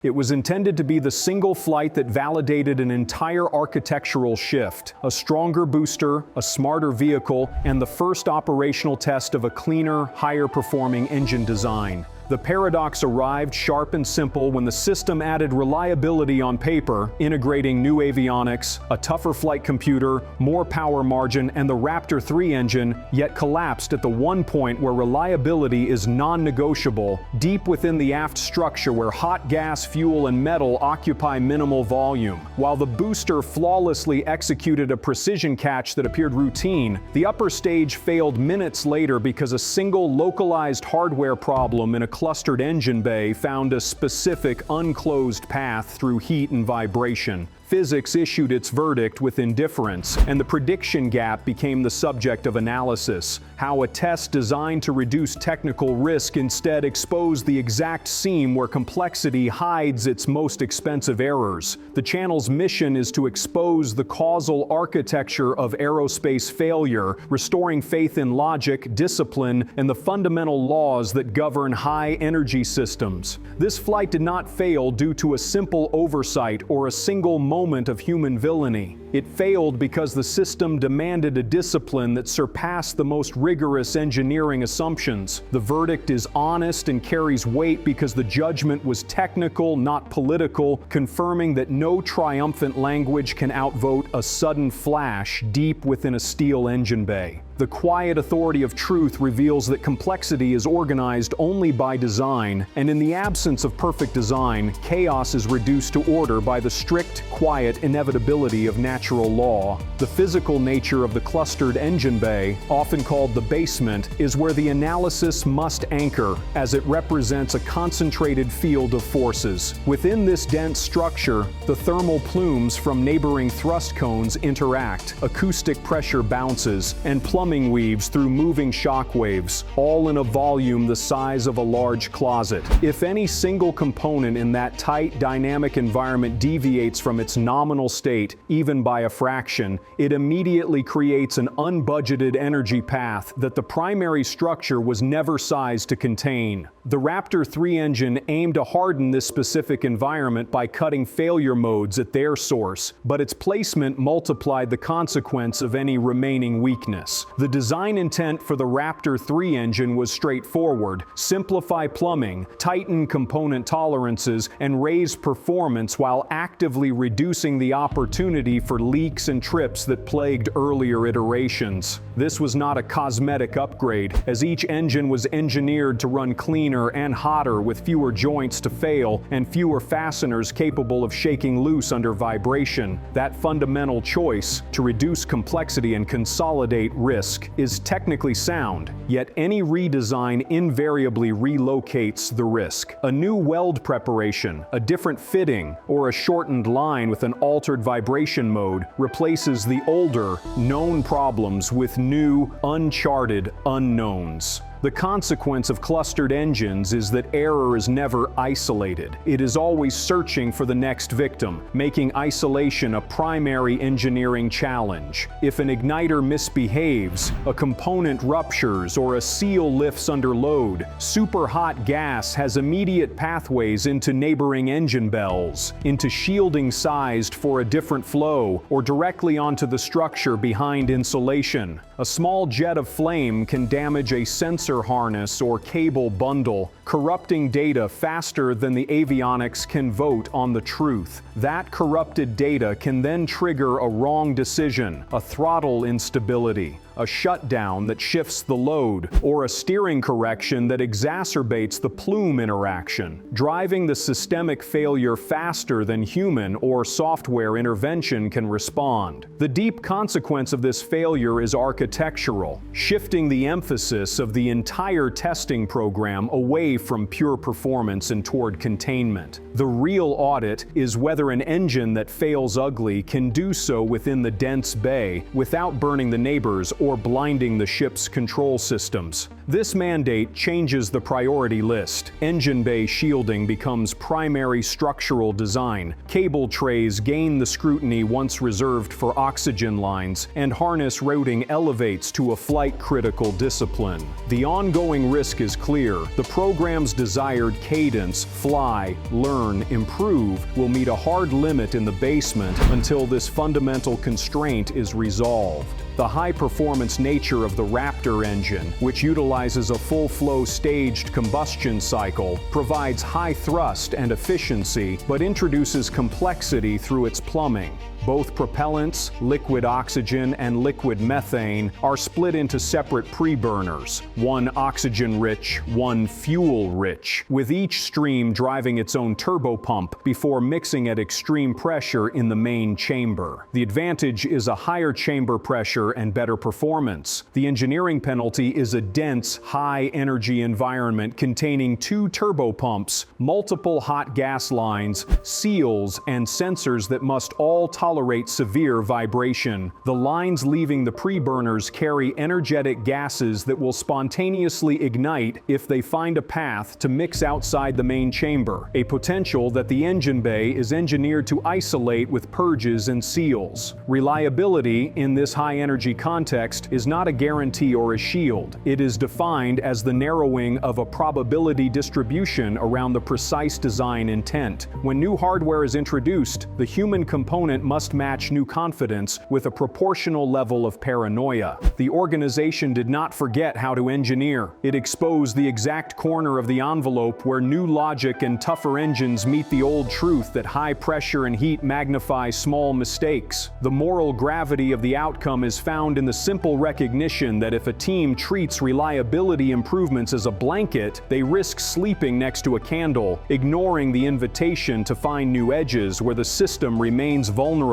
It was intended to be the single flight that validated an entire architectural shift, a stronger booster, a smarter vehicle, and the first operational test of a cleaner, higher-performing engine design. The paradox arrived sharp and simple when the system added reliability on paper, integrating new avionics, a tougher flight computer, more power margin, and the Raptor 3 engine, yet collapsed at the one point where reliability is non-negotiable, deep within the aft structure where hot gas, fuel, and metal occupy minimal volume. While the booster flawlessly executed a precision catch that appeared routine, the upper stage failed minutes later because a single localized hardware problem in a clustered engine bay found a specific unclosed path through heat and vibration. Physics issued its verdict with indifference, and the prediction gap became the subject of analysis. How a test designed to reduce technical risk instead exposed the exact seam where complexity hides its most expensive errors. The channel's mission is to expose the causal architecture of aerospace failure, restoring faith in logic, discipline, and the fundamental laws that govern high-energy systems. This flight did not fail due to a simple oversight or a single moment of human villainy. It failed because the system demanded a discipline that surpassed the most rigorous engineering assumptions. The verdict is honest and carries weight because the judgment was technical, not political, confirming that no triumphant language can outvote a sudden flash deep within a steel engine bay. The quiet authority of truth reveals that complexity is organized only by design, and in the absence of perfect design, chaos is reduced to order by the strict, quiet inevitability of natural law. The physical nature of the clustered engine bay, often called the basement, is where the analysis must anchor, as it represents a concentrated field of forces. Within this dense structure, the thermal plumes from neighboring thrust cones interact, acoustic pressure bounces, and plumbing weaves through moving shock waves, all in a volume the size of a large closet. If any single component in that tight, dynamic environment deviates from its nominal state, even by a fraction, it immediately creates an unbudgeted energy path that the primary structure was never sized to contain. The Raptor 3 engine aimed to harden this specific environment by cutting failure modes at their source, but its placement multiplied the consequence of any remaining weakness. The design intent for the Raptor 3 engine was straightforward: simplify plumbing, tighten component tolerances, and raise performance while actively reducing the opportunity for leaks and trips that plagued earlier iterations. This was not a cosmetic upgrade, as each engine was engineered to run cleaner and hotter with fewer joints to fail and fewer fasteners capable of shaking loose under vibration. That fundamental choice, to reduce complexity and consolidate risk, is technically sound, yet any redesign invariably relocates the risk. A new weld preparation, a different fitting, or a shortened line with an altered vibration mode replaces the older, known problems with new, uncharted unknowns. The consequence of clustered engines is that error is never isolated. It is always searching for the next victim, making isolation a primary engineering challenge. If an igniter misbehaves, a component ruptures, or a seal lifts under load, superhot gas has immediate pathways into neighboring engine bells, into shielding sized for a different flow, or directly onto the structure behind insulation. A small jet of flame can damage a sensor harness or cable bundle, corrupting data faster than the avionics can vote on the truth. That corrupted data can then trigger a wrong decision, a throttle instability, a shutdown that shifts the load, or a steering correction that exacerbates the plume interaction, driving the systemic failure faster than human or software intervention can respond. The deep consequence of this failure is architectural, shifting the emphasis of the entire testing program away from pure performance and toward containment. The real audit is whether an engine that fails ugly can do so within the dense bay without burning the neighbors or blinding the ship's control systems. This mandate changes the priority list. Engine bay shielding becomes primary structural design. Cable trays gain the scrutiny once reserved for oxygen lines, and harness routing elevates to a flight-critical discipline. The ongoing risk is clear. The program program's desired cadence, fly, learn, improve, will meet a hard limit in the basement until this fundamental constraint is resolved. The high-performance nature of the Raptor engine, which utilizes a full-flow staged combustion cycle, provides high thrust and efficiency, but introduces complexity through its plumbing. Both propellants, liquid oxygen and liquid methane, are split into separate pre-burners, one oxygen-rich, one fuel-rich, with each stream driving its own turbopump before mixing at extreme pressure in the main chamber. The advantage is a higher chamber pressure and better performance. The engineering penalty is a dense, high-energy environment containing two turbopumps, multiple hot gas lines, seals, and sensors that must all tolerate severe vibration. The lines leaving the pre-burners carry energetic gases that will spontaneously ignite if they find a path to mix outside the main chamber, a potential that the engine bay is engineered to isolate with purges and seals. Reliability in this high-energy context is not a guarantee or a shield. It is defined as the narrowing of a probability distribution around the precise design intent. When new hardware is introduced, the human component must match new confidence with a proportional level of paranoia. The organization did not forget how to engineer. It exposed the exact corner of the envelope where new logic and tougher engines meet the old truth that high pressure and heat magnify small mistakes. The moral gravity of the outcome is found in the simple recognition that if a team treats reliability improvements as a blanket, they risk sleeping next to a candle, ignoring the invitation to find new edges where the system remains vulnerable.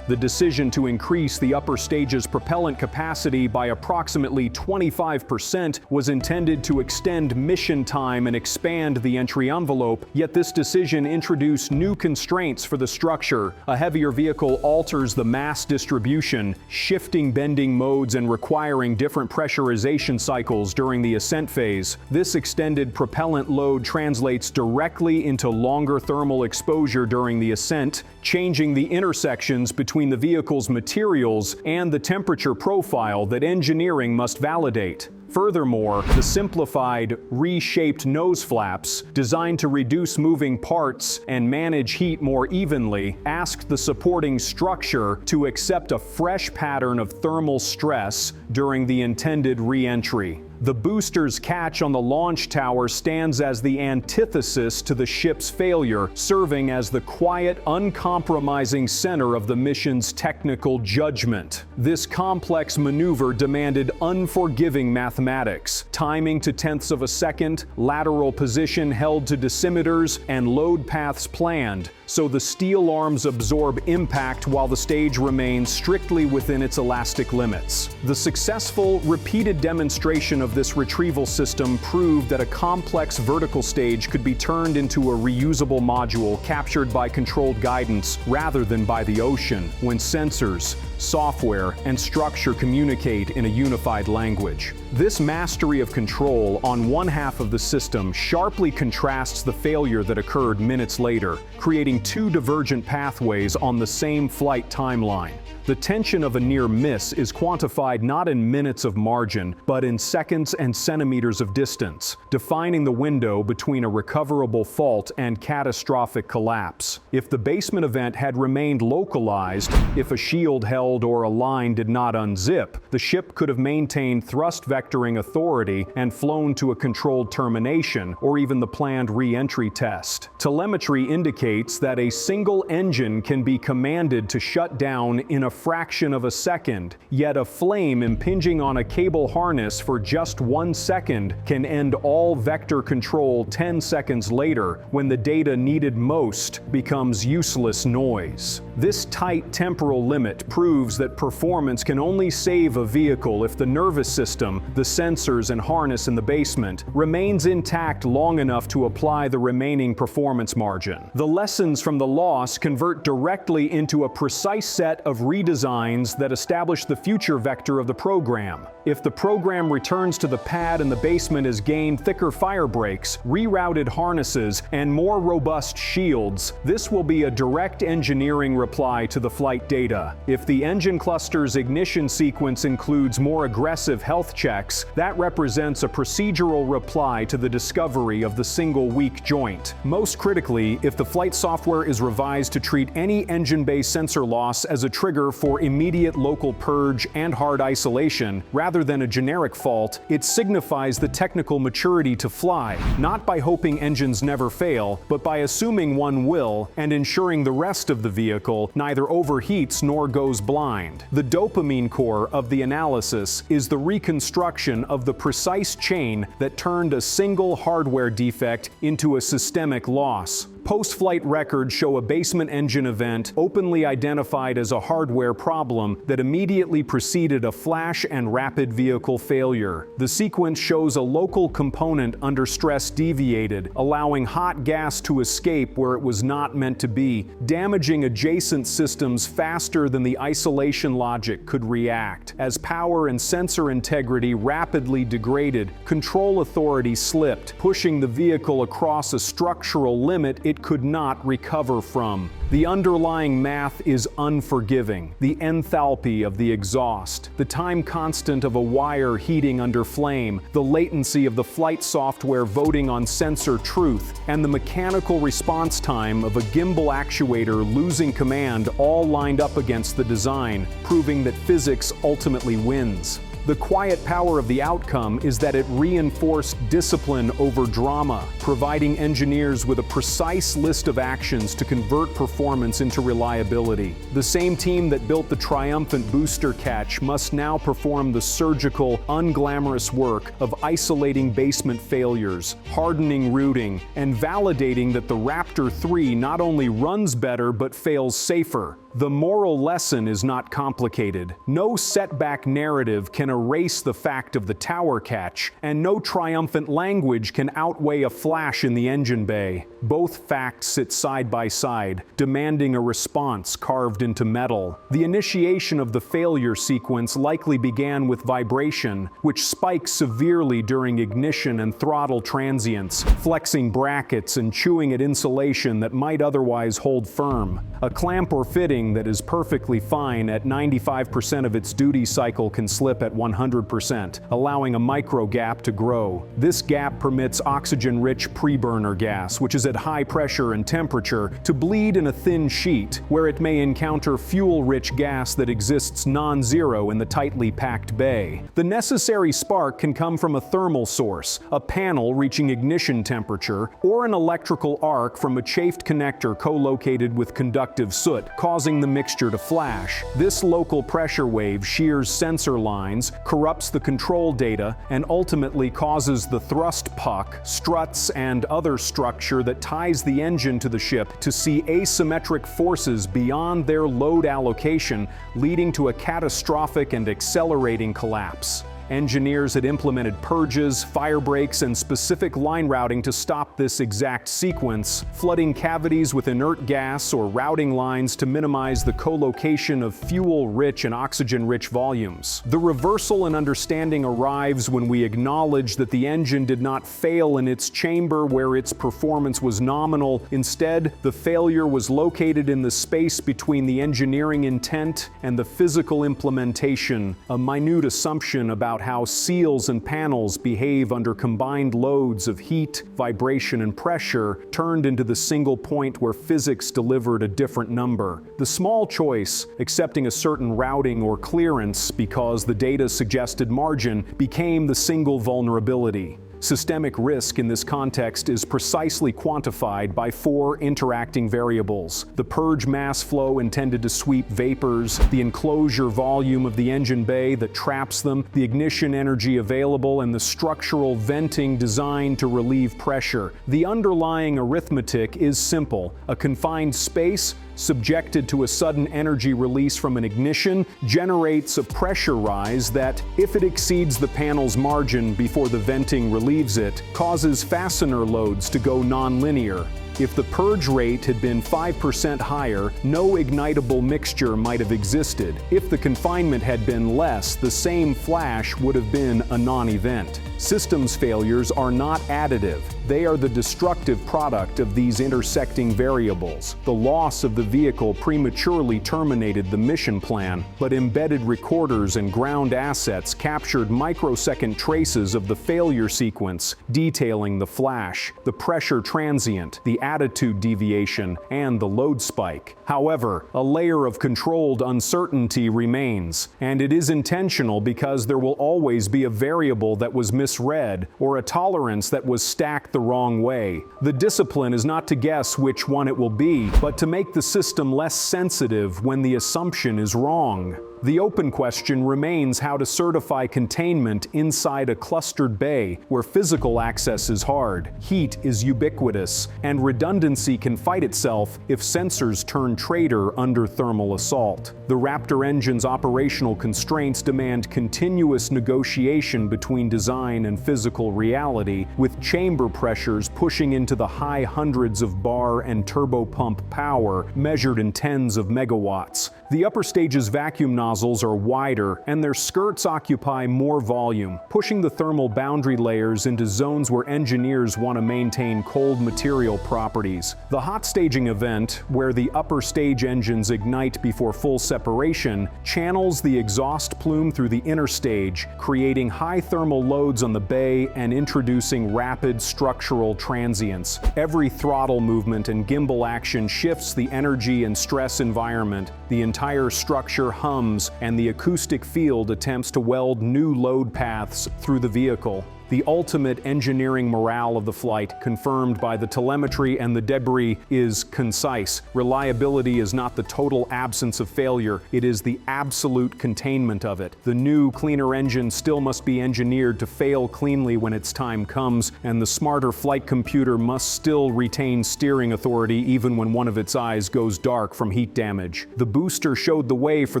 The decision to increase the upper stage's propellant capacity by approximately 25% was intended to extend mission time and expand the entry envelope, yet this decision introduced new constraints for the structure. A heavier vehicle alters the mass distribution, shifting bending modes and requiring different pressurization cycles during the ascent phase. This extended propellant load translates directly into longer thermal exposure during the ascent, changing the intersections between the vehicle's materials and the temperature profile that engineering must validate. Furthermore, the simplified, reshaped nose flaps, designed to reduce moving parts and manage heat more evenly, asked the supporting structure to accept a fresh pattern of thermal stress during the intended re-entry. The booster's catch on the launch tower stands as the antithesis to the ship's failure, serving as the quiet, uncompromising center of the mission's technical judgment. This complex maneuver demanded unforgiving mathematics, timing to tenths of a second, lateral position held to decimeters, and load paths planned, so the steel arms absorb impact while the stage remains strictly within its elastic limits. The successful, repeated demonstration of this retrieval system proved that a complex vertical stage could be turned into a reusable module captured by controlled guidance rather than by the ocean, when sensors, software, and structure communicate in a unified language. This mastery of control on one half of the system sharply contrasts the failure that occurred minutes later, creating two divergent pathways on the same flight timeline. The tension of a near miss is quantified not in minutes of margin, but in seconds and centimeters of distance, defining the window between a recoverable fault and catastrophic collapse. If the basement event had remained localized, if a shield held or a line did not unzip, the ship could have maintained thrust vectoring authority and flown to a controlled termination, or even the planned re-entry test. Telemetry indicates that a single engine can be commanded to shut down in a fraction of a second, yet a flame impinging on a cable harness for just 1 second can end all vector control 10 seconds later, when the data needed most becomes useless noise. This tight temporal limit proves that performance can only save a vehicle if the nervous system, the sensors and harness in the basement, remains intact long enough to apply the remaining performance margin. The lessons from the loss convert directly into a precise set of redesigns that establish the future vector of the program. If the program returns to the pad and the basement has gained thicker fire brakes, rerouted harnesses, and more robust shields, this will be a direct engineering reply to the flight data. If the engine cluster's ignition sequence includes more aggressive health checks, that represents a procedural reply to the discovery of the single weak joint. Most critically, if the flight software is revised to treat any engine bay sensor loss as a trigger for immediate local purge and hard isolation, rather than a generic fault, it signifies the technical maturity to fly, not by hoping engines never fail, but by assuming one will, and ensuring the rest of the vehicle neither overheats nor goes blind. The dopamine core of the analysis is the reconstruction of the precise chain that turned a single hardware defect into a systemic loss. Post-flight records show a basement engine event openly identified as a hardware problem that immediately preceded a flash and rapid vehicle failure. The sequence shows a local component under stress deviated, allowing hot gas to escape where it was not meant to be, damaging adjacent systems faster than the isolation logic could react. As power and sensor integrity rapidly degraded, control authority slipped, pushing the vehicle across a structural limit it could not recover from. The underlying math is unforgiving. The enthalpy of the exhaust, the time constant of a wire heating under flame, the latency of the flight software voting on sensor truth, and the mechanical response time of a gimbal actuator losing command all lined up against the design, proving that physics ultimately wins. The quiet power of the outcome is that it reinforced discipline over drama, providing engineers with a precise list of actions to convert performance into reliability. The same team that built the triumphant booster catch must now perform the surgical, unglamorous work of isolating basement failures, hardening routing, and validating that the Raptor 3 not only runs better but fails safer. The moral lesson is not complicated. No setback narrative can erase the fact of the tower catch, and no triumphant language can outweigh a flash in the engine bay. Both facts sit side by side, demanding a response carved into metal. The initiation of the failure sequence likely began with vibration, which spikes severely during ignition and throttle transients, flexing brackets and chewing at insulation that might otherwise hold firm. A clamp or fitting that is perfectly fine at 95% of its duty cycle can slip at 100%, allowing a micro gap to grow. This gap permits oxygen-rich pre-burner gas, which is at high pressure and temperature, to bleed in a thin sheet, where it may encounter fuel-rich gas that exists non-zero in the tightly packed bay. The necessary spark can come from a thermal source, a panel reaching ignition temperature, or an electrical arc from a chafed connector co-located with conductive soot, causing the mixture to flash. This local pressure wave shears sensor lines, corrupts the control data, and ultimately causes the thrust puck, struts, and other structure that ties the engine to the ship to see asymmetric forces beyond their load allocation, leading to a catastrophic and accelerating collapse. Engineers had implemented purges, fire breaks, and specific line routing to stop this exact sequence, flooding cavities with inert gas or routing lines to minimize the co-location of fuel-rich and oxygen-rich volumes. The reversal in understanding arrives when we acknowledge that the engine did not fail in its chamber where its performance was nominal. Instead, the failure was located in the space between the engineering intent and the physical implementation, a minute assumption about how seals and panels behave under combined loads of heat, vibration, and pressure turned into the single point where physics delivered a different number. The small choice, accepting a certain routing or clearance because the data suggested margin, became the single vulnerability. Systemic risk in this context is precisely quantified by 4 interacting variables: the purge mass flow intended to sweep vapors, the enclosure volume of the engine bay that traps them, the ignition energy available, and the structural venting designed to relieve pressure. The underlying arithmetic is simple: a confined space subjected to a sudden energy release from an ignition generates a pressure rise that, if it exceeds the panel's margin before the venting relieves it, causes fastener loads to go non-linear. If the purge rate had been 5% higher, no ignitable mixture might have existed. If the confinement had been less, the same flash would have been a non-event. Systems failures are not additive. They are the destructive product of these intersecting variables. The loss of the vehicle prematurely terminated the mission plan, but embedded recorders and ground assets captured microsecond traces of the failure sequence, detailing the flash, the pressure transient, the attitude deviation, and the load spike. However, a layer of controlled uncertainty remains, and it is intentional because there will always be a variable that was misread or a tolerance that was stacked the wrong way. The discipline is not to guess which one it will be, but to make the system less sensitive when the assumption is wrong. The open question remains how to certify containment inside a clustered bay where physical access is hard, heat is ubiquitous, and redundancy can fight itself if sensors turn traitor under thermal assault. The Raptor engine's operational constraints demand continuous negotiation between design and physical reality, with chamber pressures pushing into the high hundreds of bar and turbopump power measured in tens of megawatts. The upper stage's vacuum nozzles are wider, and their skirts occupy more volume, pushing the thermal boundary layers into zones where engineers want to maintain cold material properties. The hot staging event, where the upper stage engines ignite before full separation, channels the exhaust plume through the inner stage, creating high thermal loads on the bay and introducing rapid structural transients. Every throttle movement and gimbal action shifts the energy and stress environment. The entire structure hums, and the acoustic field attempts to weld new load paths through the vehicle. The ultimate engineering morale of the flight, confirmed by the telemetry and the debris, is concise. Reliability is not the total absence of failure, it is the absolute containment of it. The new, cleaner engine still must be engineered to fail cleanly when its time comes, and the smarter flight computer must still retain steering authority even when one of its eyes goes dark from heat damage. The booster showed the way for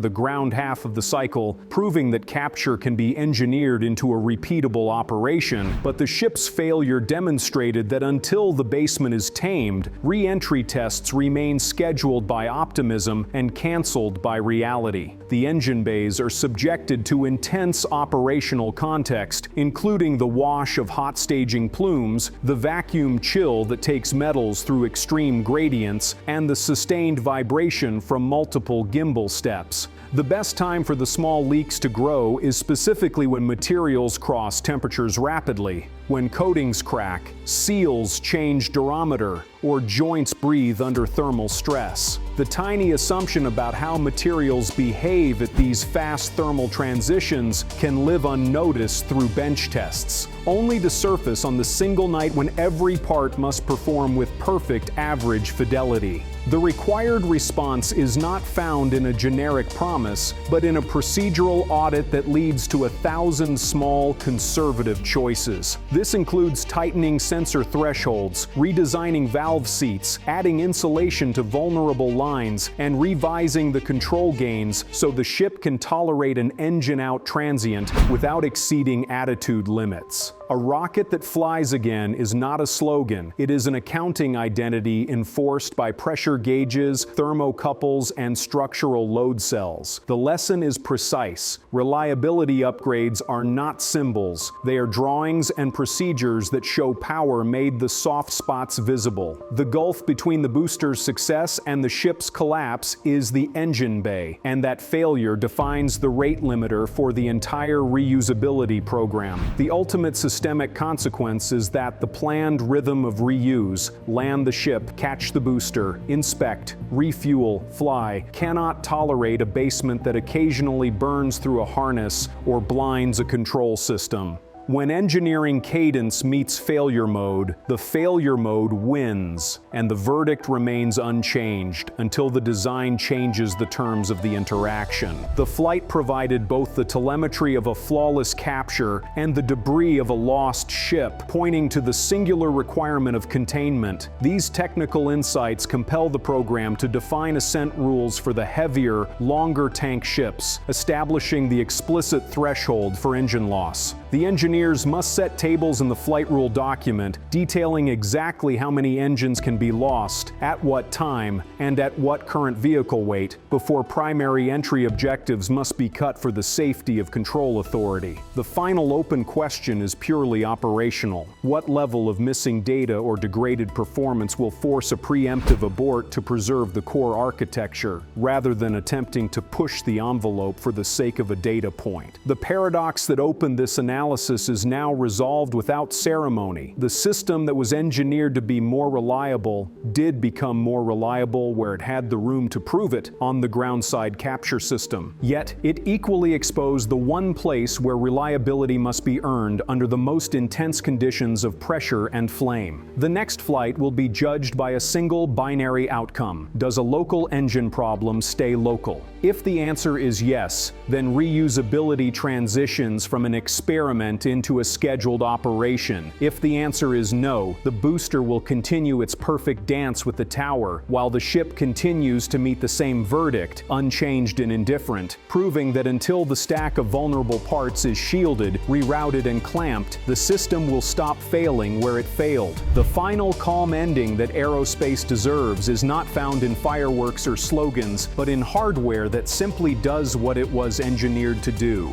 the ground half of the cycle, proving that capture can be engineered into a repeatable operation. But the ship's failure demonstrated that until the basement is tamed, re-entry tests remain scheduled by optimism and canceled by reality. The engine bays are subjected to intense operational context, including the wash of hot staging plumes, the vacuum chill that takes metals through extreme gradients, and the sustained vibration from multiple gimbal steps. The best time for the small leaks to grow is specifically when materials cross temperatures rapidly, when coatings crack, seals change durometer, or joints breathe under thermal stress. The tiny assumption about how materials behave at these fast thermal transitions can live unnoticed through bench tests, only to surface on the single night when every part must perform with perfect average fidelity. The required response is not found in a generic promise, but in a procedural audit that leads to 1,000 small, conservative choices. This includes tightening sensor thresholds, redesigning valve seats, adding insulation to vulnerable lines, and revising the control gains so the ship can tolerate an engine-out transient without exceeding attitude limits. A rocket that flies again is not a slogan, it is an accounting identity enforced by pressure gauges, thermocouples, and structural load cells. The lesson is precise. Reliability upgrades are not symbols, they are drawings and procedures that show power made the soft spots visible. The gulf between the booster's success and the ship's collapse is the engine bay, and that failure defines the rate limiter for the entire reusability program. The ultimate systemic consequence is that the planned rhythm of reuse, land the ship, catch the booster, inspect, refuel, fly, cannot tolerate a basement that occasionally burns through a harness or blinds a control system. When engineering cadence meets failure mode, the failure mode wins, and the verdict remains unchanged until the design changes the terms of the interaction. The flight provided both the telemetry of a flawless capture and the debris of a lost ship, pointing to the singular requirement of containment. These technical insights compel the program to define ascent rules for the heavier, longer tank ships, establishing the explicit threshold for engine loss. The engineering engineers must set tables in the flight rule document detailing exactly how many engines can be lost, at what time, and at what current vehicle weight before primary entry objectives must be cut for the safety of control authority. The final open question is purely operational. What level of missing data or degraded performance will force a preemptive abort to preserve the core architecture, rather than attempting to push the envelope for the sake of a data point? The paradox that opened this analysis is now resolved without ceremony. The system that was engineered to be more reliable did become more reliable where it had the room to prove it on the ground-side capture system. Yet, it equally exposed the one place where reliability must be earned under the most intense conditions of pressure and flame. The next flight will be judged by a single binary outcome. Does a local engine problem stay local? If the answer is yes, then reusability transitions from an experiment into a scheduled operation. If the answer is no, the booster will continue its perfect dance with the tower, while the ship continues to meet the same verdict, unchanged and indifferent, proving that until the stack of vulnerable parts is shielded, rerouted and clamped, the system will stop failing where it failed. The final calm ending that aerospace deserves is not found in fireworks or slogans, but in hardware that simply does what it was engineered to do.